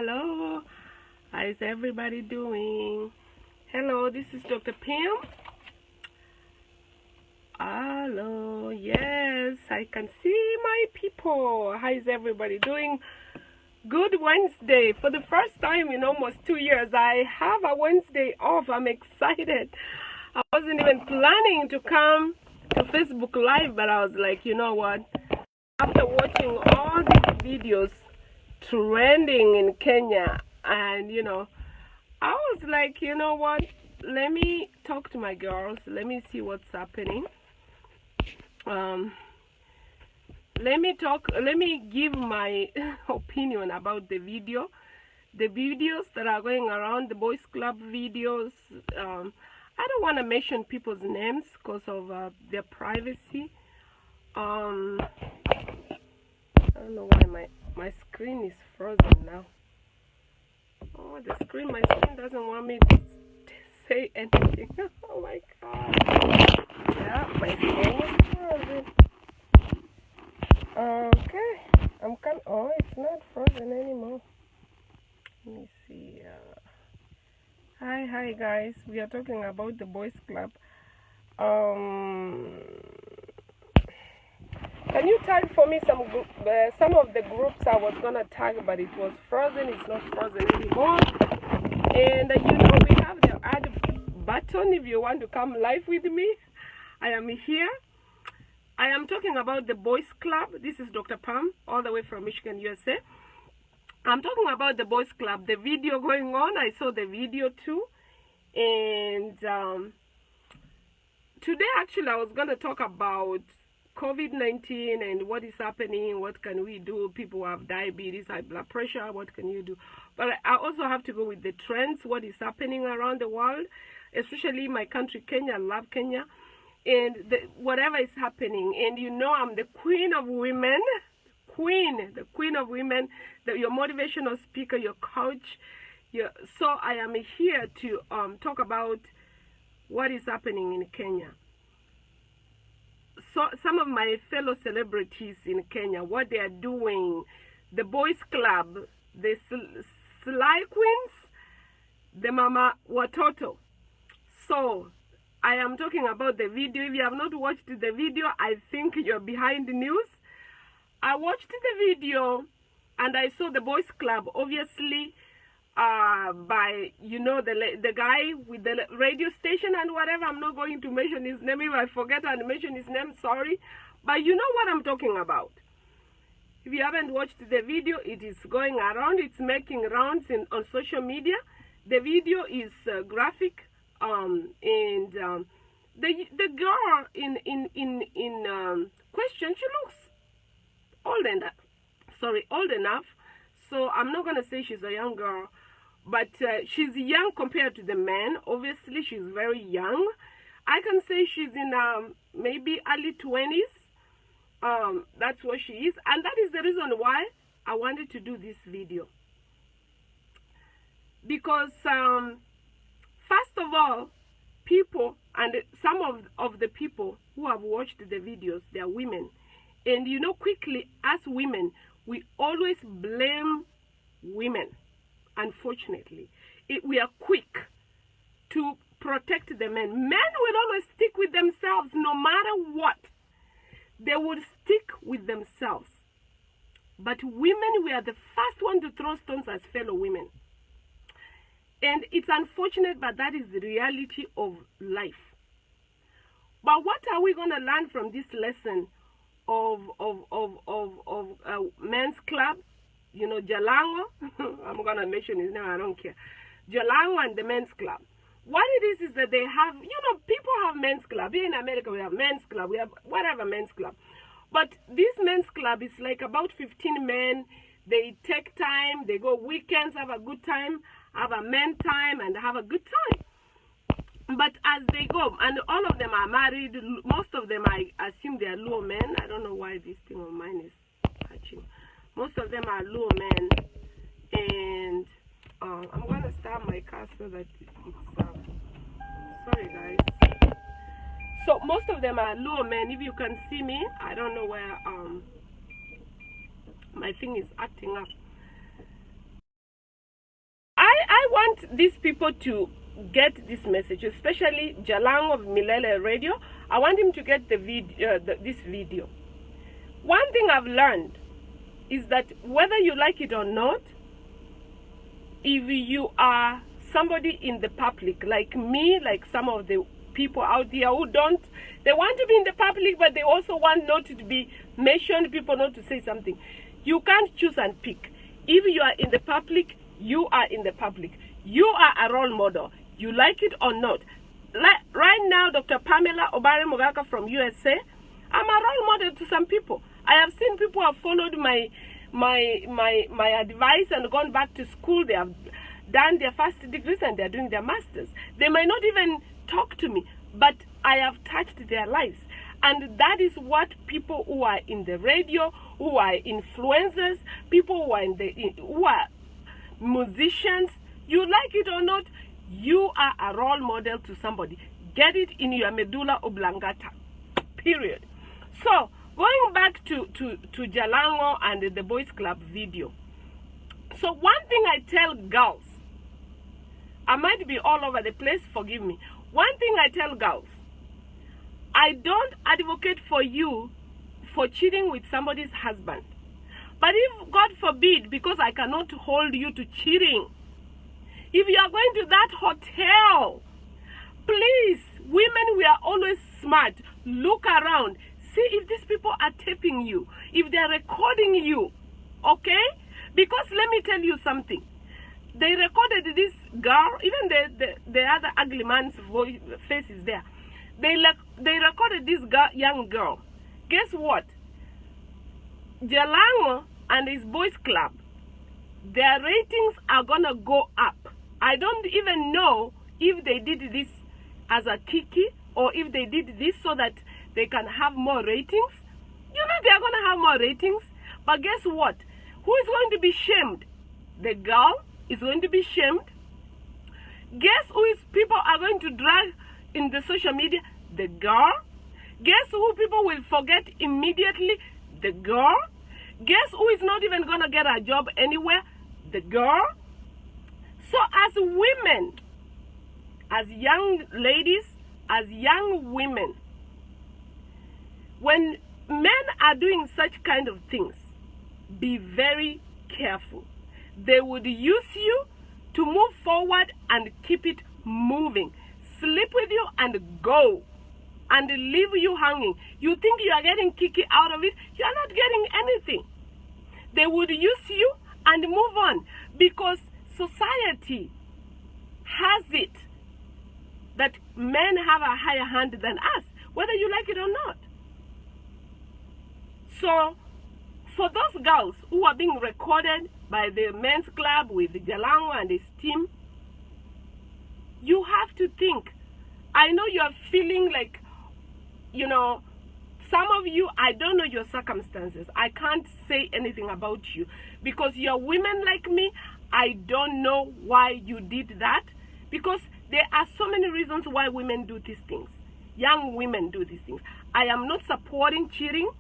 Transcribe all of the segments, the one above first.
Hello. How is everybody doing? Hello, this is Dr. Pam. Hello. Yes, I can see my people. How is everybody doing? Good Wednesday. For the first time in almost 2 years, I have a Wednesday off. I'm excited. I wasn't even planning to come to Facebook Live, but I was like, you know what? After watching all these videos trending in Kenya, and I was like, you know what? Let me talk to my girls. Let me see what's happening. Let me give my opinion about the videos that are going around, the boys club videos. I don't want to mention people's names because of their privacy. I don't know why my screen is frozen now. Oh, my screen doesn't want me to say anything. Oh my god. Yeah, my screen is frozen. Okay, oh, it's not frozen anymore. Let me see. Hi guys. We are talking about the boys club. Can you tag for me some of the groups I was gonna tag, but it was frozen. It's not frozen anymore. And we have the add button if you want to come live with me. I am here. I am talking about the boys club. This is Dr. Pam, all the way from Michigan, USA. I'm talking about the boys club. The video going on. I saw the video too. And today, actually, I was gonna talk about COVID-19 and what is happening, what can we do? People have diabetes, high blood pressure, what can you do? But I also have to go with the trends, what is happening around the world, especially my country, Kenya. I love Kenya. And whatever is happening. And I'm the queen of women, the queen of women, your motivational speaker, your coach. So I am here to talk about what is happening in Kenya. So some of my fellow celebrities in Kenya, what they are doing, the boys club, the Sly Queens, the Mama Watoto. So I am talking about the video. If you have not watched the video, I think you're behind the news. I watched the video and I saw the boys club, obviously, by the guy with the radio station and whatever. I'm not going to mention his name. If I forget and mention his name, sorry, but you know what I'm talking about. If you haven't watched the video, it is going around, it's making rounds on social media. The video is graphic, and the girl in question, she looks old enough. So I'm not gonna say she's a young girl, but she's young compared to the man. Obviously, she's very young. I can say she's in maybe early 20s. That's what she is. And that is the reason why I wanted to do this video. Because, first of all, people, and some of the people who have watched the videos, they are women. And quickly, as women, we always blame women. Unfortunately, we are quick to protect the men. Men will always stick with themselves no matter what. They will stick with themselves. But women, we are the first one to throw stones as fellow women. And it's unfortunate, but that is the reality of life. But what are we going to learn from this lesson of men's club? Jalango, I'm going to mention his name, I don't care. Jalango and the men's club. What it is that they have, people have men's club. Here in America, we have men's club. We have whatever men's club. But this men's club is like about 15 men. They take time. They go weekends, have a good time, have a men time, and have a good time. But as they go, and all of them are married, most of them, I assume they are Luo men. I don't know why this thing of mine is catching. Most of them are Luo men. And I'm going to start my car so that it's, sorry guys. So most of them are Luo men. If you can see me, I don't know where my thing is acting up. these people to get this message, especially Jalang of Milele Radio. I want him to get this video. One thing I've learned is that whether you like it or not, if you are somebody in the public, like me, like some of the people out there who they want to be in the public, but they also want not to be mentioned, people not to say something. You can't choose and pick. If you are in the public, you are in the public. You are a role model. You like it or not. Like right now, Dr. Pamela Obare Mogaka from USA, I'm a role model to some people. I have seen people who have followed my advice and gone back to school. They have done their first degrees and they're doing their masters. They might not even talk to me, but I have touched their lives. And that is what people who are in the radio, who are influencers, people who are who are musicians, you like it or not, you are a role model to somebody. Get it in your medulla oblongata. Period. So going back to Jalango and the Boys Club video. So one thing I tell girls, I might be all over the place, forgive me. One thing I tell girls, I don't advocate for you for cheating with somebody's husband. But if, God forbid, because I cannot hold you to cheating, if you are going to that hotel, please, women, we are always smart. Look around. See if these people are taping you, if they are recording you, okay? Because let me tell you something. They recorded this girl, even the other ugly man's face is there. They recorded this young girl. Guess what? Jalango and his boys club, their ratings are gonna go up. I don't even know if they did this as a kiki or if they did this so that they can have more ratings. You know they are gonna have more ratings. But guess what? Who is going to be shamed? The girl is going to be shamed. Guess who is people are going to drag in the social media? The girl. Guess who people will forget immediately? The girl. Guess who is not even gonna get a job anywhere? The girl. So as women, as young ladies, as young women, when men are doing such kind of things, be very careful. They would use you to move forward and keep it moving. Sleep with you and go. And leave you hanging. You think you are getting kiki out of it? You are not getting anything. They would use you and move on. Because society has it that men have a higher hand than us, whether you like it or not. So, for those girls who are being recorded by the men's club with Jalango and his team, you have to think. I know you are feeling like, you know, some of you, I don't know your circumstances. I can't say anything about you because you're women like me. I don't know why you did that because there are so many reasons why women do these things. Young women do these things. I am not supporting cheating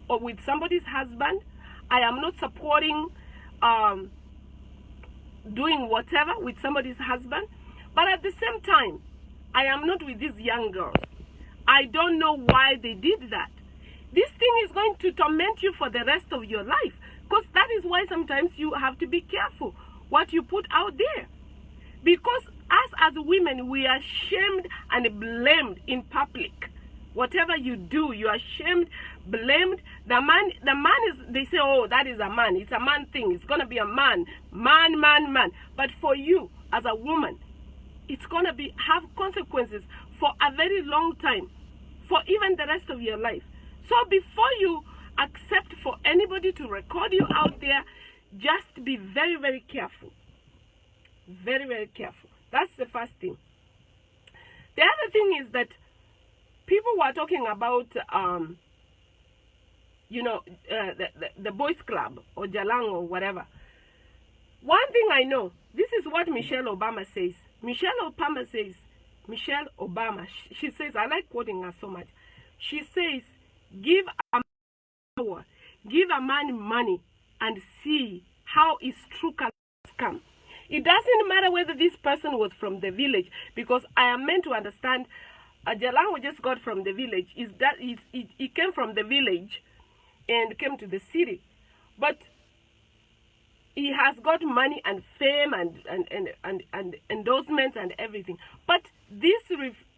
or with somebody's husband. I am not supporting doing whatever with somebody's husband. But at the same time, I am not with these young girls. I don't know why they did that. This thing is going to torment you for the rest of your life. Because that is why sometimes you have to be careful what you put out there. Because us as women, we are shamed and blamed in public. Whatever you do, you are shamed, blamed. The man is, they say, oh, that is a man. It's a man thing. It's going to be a man. Man. But for you, as a woman, it's going to have consequences for a very long time, for even the rest of your life. So before you accept for anybody to record you out there, just be very, very careful. Very, very careful. That's the first thing. The other thing is that people were talking about, the boys club or Jalang or whatever. One thing I know, this is what Michelle Obama says. Michelle Obama, she says, I like quoting her so much. She says, give a man power, give a man money, and see how his true colors come. It doesn't matter whether this person was from the village, because I am meant to understand Jalango just got from the village. Is that he came from the village and came to the city. But he has got money and fame and endorsements and everything. But this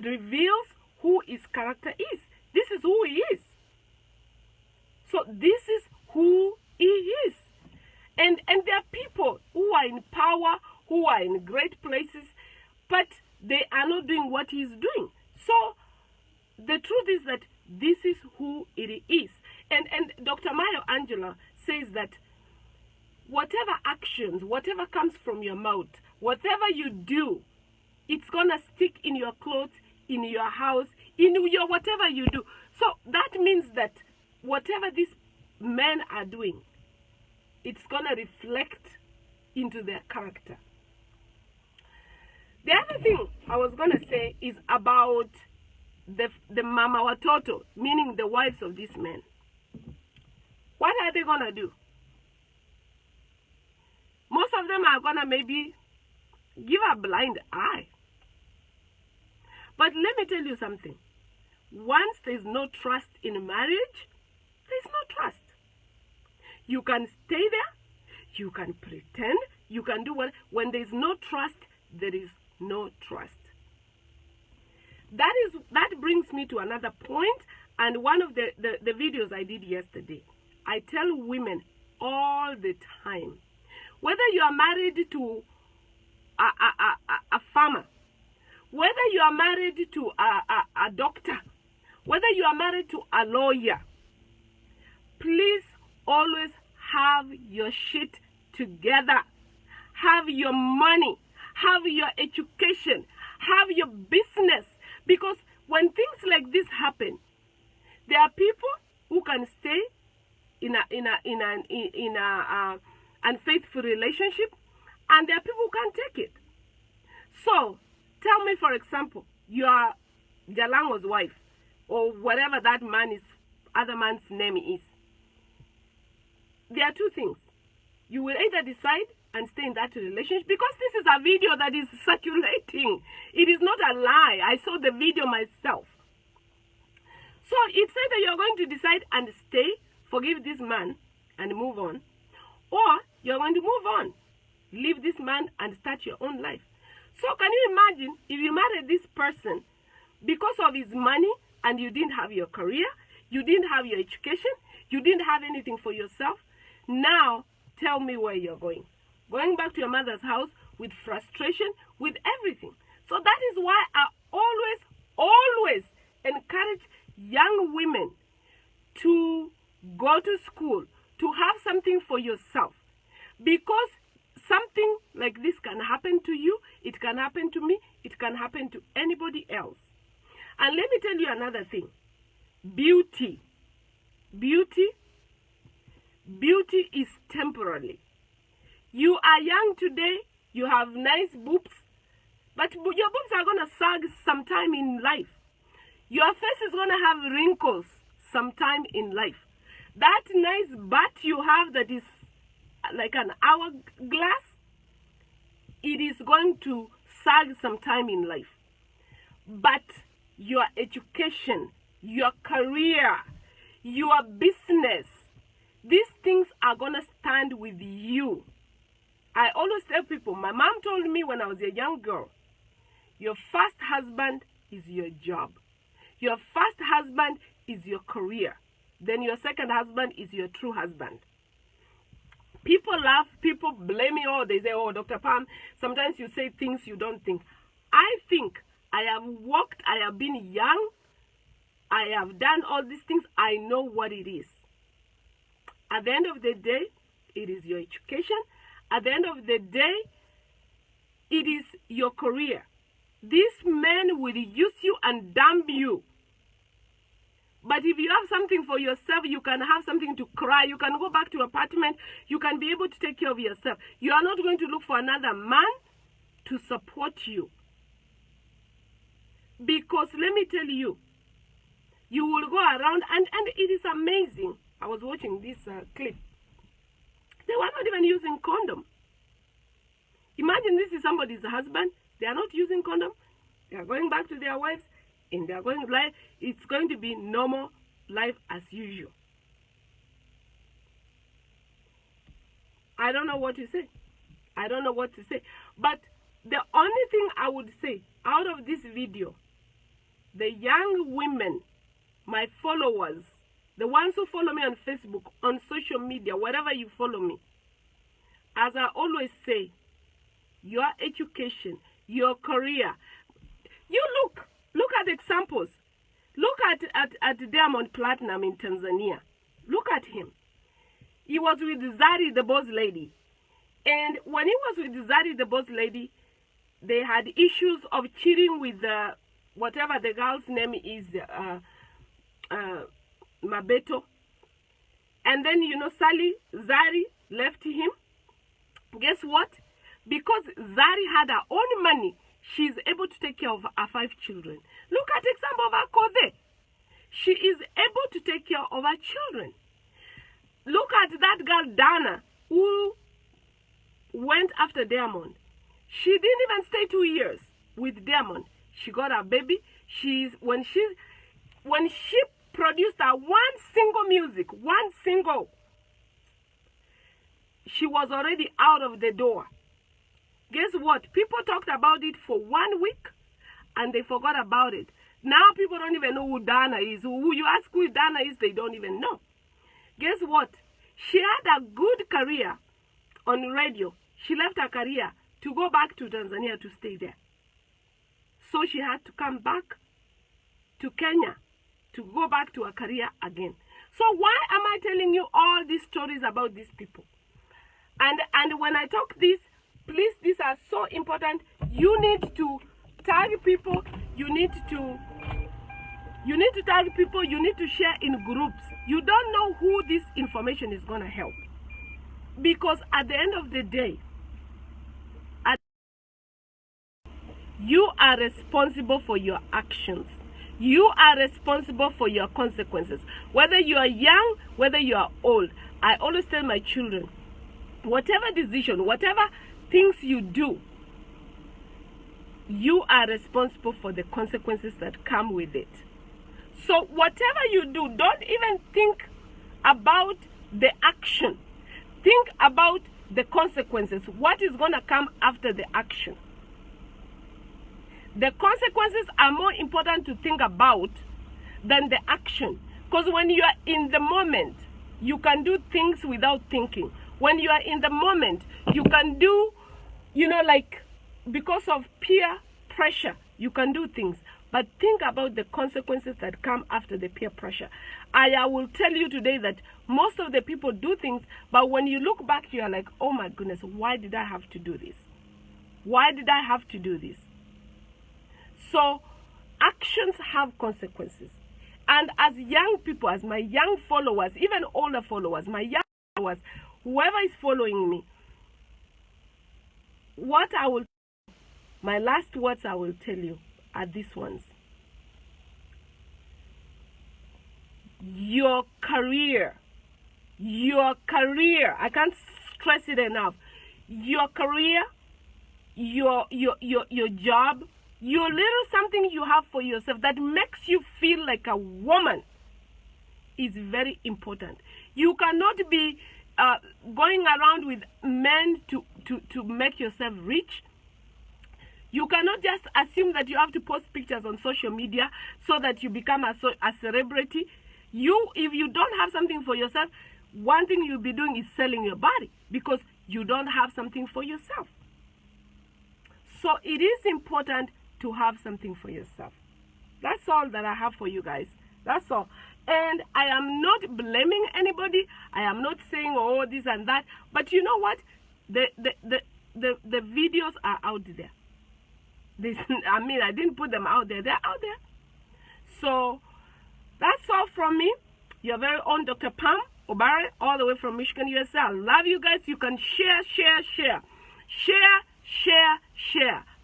reveals who his character is. This is who he is. So this is who he is. And there are people who are in power, who are in great places, but they are not doing what he's doing. So the truth is that this is who it is. And Dr. Maya Angelou says that whatever actions, whatever comes from your mouth, whatever you do, it's going to stick in your clothes, in your house, in your whatever you do. So that means that whatever these men are doing, it's going to reflect into their character. The other thing I was going to say is about the mama watoto, meaning the wives of these men. What are they going to do? Most of them are going to maybe give a blind eye. But let me tell you something. Once there's no trust in marriage, there's no trust. You can stay there, you can pretend, you can do what. When there's no trust, there is no trust. That brings me to another point, and one of the videos I did yesterday. I tell women all the time, whether you are married to a farmer, whether you are married to a doctor, whether you are married to a lawyer, please always have your shit together. Have your money, have your education, have your business. Because when things like this happen, there are people who can stay in a unfaithful relationship, and there are people who can't take it. So tell me, for example, you are Jalango's wife, or whatever that other man's name is. There are two things. You will either decide and stay in that relationship, because this is a video that is circulating. It is not a lie. I saw the video myself. So it's either you're going to decide and stay, forgive this man, and move on, or you're going to move on, leave this man and start your own life. So can you imagine if you married this person because of his money and you didn't have your career, you didn't have your education, you didn't have anything for yourself? Now tell me where you're going. Going back to your mother's house with frustration, with everything. So that is why I always encourage young women to go to school, to have something for yourself. Because something like this can happen to you, it can happen to me, it can happen to anybody else. And let me tell you another thing. Beauty is temporary. You are young today, you have nice boobs, but your boobs are going to sag sometime in life. Your face is going to have wrinkles sometime in life. That nice butt you have that is like an hourglass, it is going to sag sometime in life. But your education, your career, your business, these things are going to stand with you. I always tell people, my mom told me when I was a young girl, your first husband is your job. Your first husband is your career. Then your second husband is your true husband. People laugh, people blame me, or they say, oh, Dr. Pam, sometimes you say things you don't think. I think I have walked, I have been young, I have done all these things, I know what it is. At the end of the day, it is your education. At the end of the day, it is your career. These men will use you and dump you. But if you have something for yourself, you can have something to cry. You can go back to your apartment. You can be able to take care of yourself. You are not going to look for another man to support you. Because let me tell you, you will go around, and it is amazing. I was watching this clip. They were not even using condom. Imagine imagine this is somebody's husband. They are not using condom. They are going back to their wives, and they are going life. It's going to be normal life as usual. I don't know what to say. I don't know what to say. But the only thing I would say out of this video, the young women, my followers, the ones who follow me on Facebook, on social media, wherever you follow me, as I always say, your education, your career. You look at examples. Look at Diamond Platinum in Tanzania. Look at him. He was with Zari, the boss lady. And when he was with Zari, the boss lady, they had issues of cheating with whatever the girl's name is, Mabeto. And then, you know, Zari left him. Guess what? Because Zari had her own money, she's able to take care of her 5 children. Look at the example of Akode. She is able to take care of her children. Look at that girl, Dana, who went after Diamond. She didn't even stay 2 years with Diamond. She got her baby. When she produced her one single music, she was already out of the door. Guess what? People talked about it for 1 week and they forgot about it. Now people don't even know who Dana is. Who you ask who Dana is, they don't even know. Guess what? She had a good career on radio. She left her career to go back to Tanzania to stay there. So she had to come back to Kenya to go back to her career again. So why am I telling you all these stories about these people? And when I talk this, please, these are so important. You need to tag people. You need to tag people. You need to share in groups. You don't know who this information is going to help. Because at the end of the day, you are responsible for your actions. You are responsible for your consequences. Whether you are young, whether you are old. I always tell my children, whatever decision, whatever things you do, you are responsible for the consequences that come with it. So whatever you do, don't even think about the action. Think about the consequences. What is going to come after the action? The consequences are more important to think about than the action. Because when you are in the moment, you can do things without thinking. When you are in the moment, you can do, you know, like, because of peer pressure, you can do things. But think about the consequences that come after the peer pressure. I will tell you today that most of the people do things, but when you look back, you are like, oh my goodness, why did I have to do this? Why did I have to do this? So actions have consequences. And as young people, as my young followers, even older followers, my young followers, whoever is following me, my last words I will tell you are these ones. Your career, I can't stress it enough. Your career, your job, your little something you have for yourself that makes you feel like a woman is very important. You cannot be going around with men to make yourself rich. You cannot just assume that you have to post pictures on social media so that you become a celebrity. If you don't have something for yourself, one thing you'll be doing is selling your body because you don't have something for yourself. So it is important to have something for yourself. That's all that I have for you guys. That's all. And I am not blaming anybody. I am not saying, oh, this and that. But you know what? The videos are out there. I didn't put them out there. They're out there. So that's all from me. Your very own Dr. Pam Obare, all the way from Michigan, USA. I love you guys. You can share.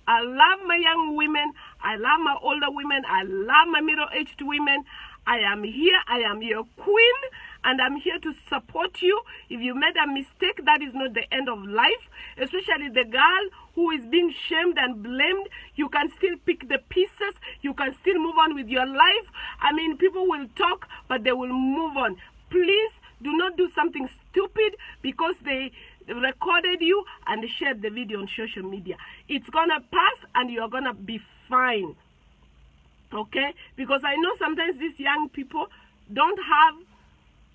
I love my young women. I love my older women. I love my middle-aged women. I am here. I am your queen. and I'm here to support you. If you made a mistake, that is not the end of life. Especially the girl who is being shamed and blamed, you can still pick the pieces. You can still move on with your life. I mean, people will talk, but they will move on. Please do not do something stupid because they recorded you and shared the video on social media. It's gonna pass and you're gonna be fine. Okay? Because I know sometimes these young people don't have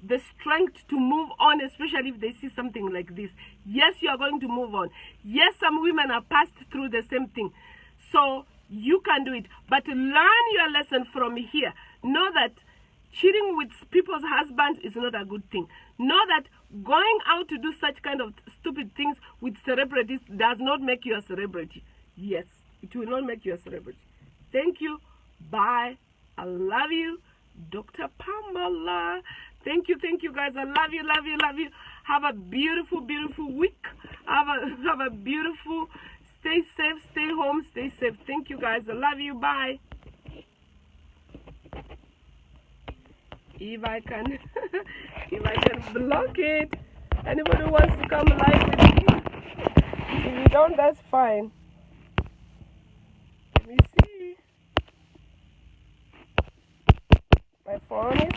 the strength to move on, especially if they see something like this. Yes, you are going to move on. Yes, some women have passed through the same thing. So you can do it. But learn your lesson from here. Know that cheating with people's husbands is not a good thing. Know that going out to do such kind of stupid things with celebrities does not make you a celebrity. Yes, it will not make you a celebrity. Thank you. Bye. I love you. Dr. Pamela. Thank you guys. I love you. Have a beautiful week. Have a beautiful, stay safe, stay home, stay safe. Thank you guys. I love you. Bye. If I can block it. Anybody who wants to come live with me? If you don't, that's fine. Let me see. My phone is